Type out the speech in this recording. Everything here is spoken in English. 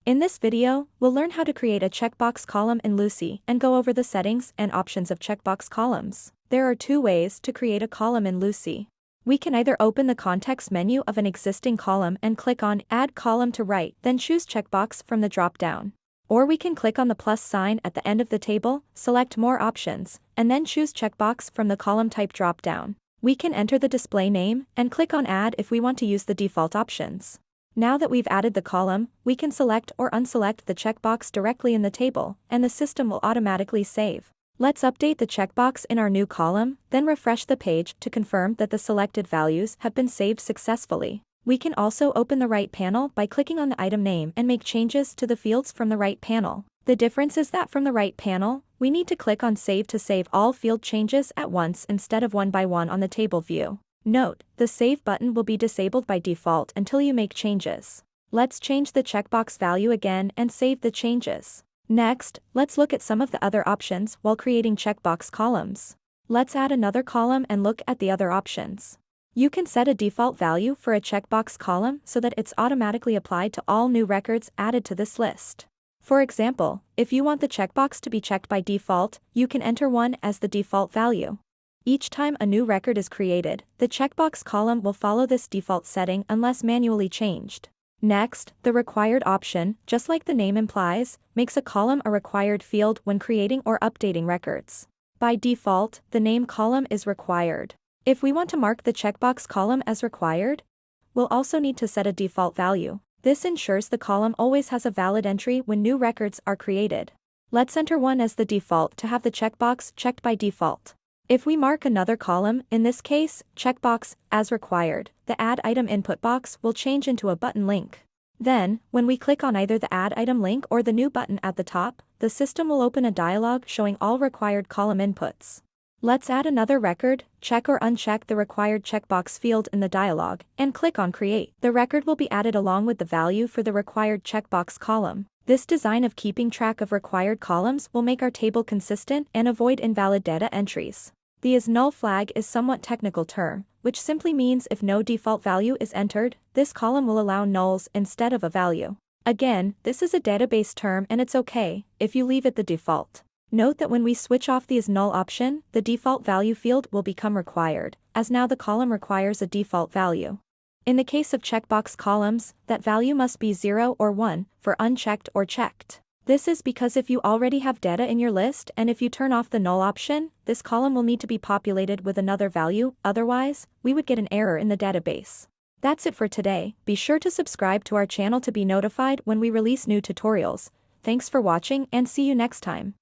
In this video, we'll learn how to create a checkbox column in Loocey and go over the settings and options of checkbox columns. There are two ways to create a column in Loocey. We can either open the context menu of an existing column and click on Add Column to Right, then choose Checkbox from the drop-down. Or we can click on the plus sign at the end of the table, select More Options, and then choose Checkbox from the column type drop-down. We can enter the display name and click on Add if we want to use the default options. Now that we've added the column, we can select or unselect the checkbox directly in the table, and the system will automatically save. Let's update the checkbox in our new column, then refresh the page to confirm that the selected values have been saved successfully. We can also open the right panel by clicking on the item name and make changes to the fields from the right panel. The difference is that from the right panel, we need to click on Save to save all field changes at once instead of one by one on the table view. Note, the Save button will be disabled by default until you make changes. Let's change the checkbox value again and save the changes. Next, let's look at some of the other options while creating checkbox columns. Let's add another column and look at the other options. You can set a default value for a checkbox column so that it's automatically applied to all new records added to this list. For example, if you want the checkbox to be checked by default, you can enter 1 as the default value. Each time a new record is created, the checkbox column will follow this default setting unless manually changed. Next, the required option, just like the name implies, makes a column a required field when creating or updating records. By default, the name column is required. If we want to mark the checkbox column as required, we'll also need to set a default value. This ensures the column always has a valid entry when new records are created. Let's enter 1 as the default to have the checkbox checked by default. If we mark another column, in this case, checkbox, as required, the Add Item input box will change into a button link. Then, when we click on either the Add Item link or the new button at the top, the system will open a dialog showing all required column inputs. Let's add another record, check or uncheck the required checkbox field in the dialog, and click on Create. The record will be added along with the value for the required checkbox column. This design of keeping track of required columns will make our table consistent and avoid invalid data entries. The isNull flag is somewhat technical term, which simply means if no default value is entered, this column will allow nulls instead of a value. Again, this is a database term and it's okay if you leave it the default. Note that when we switch off the isNull option, the default value field will become required, as now the column requires a default value. In the case of checkbox columns, that value must be 0 or 1 for unchecked or checked. This is because if you already have data in your list and if you turn off the null option, this column will need to be populated with another value, otherwise, we would get an error in the database. That's it for today. Be sure to subscribe to our channel to be notified when we release new tutorials. Thanks for watching and see you next time.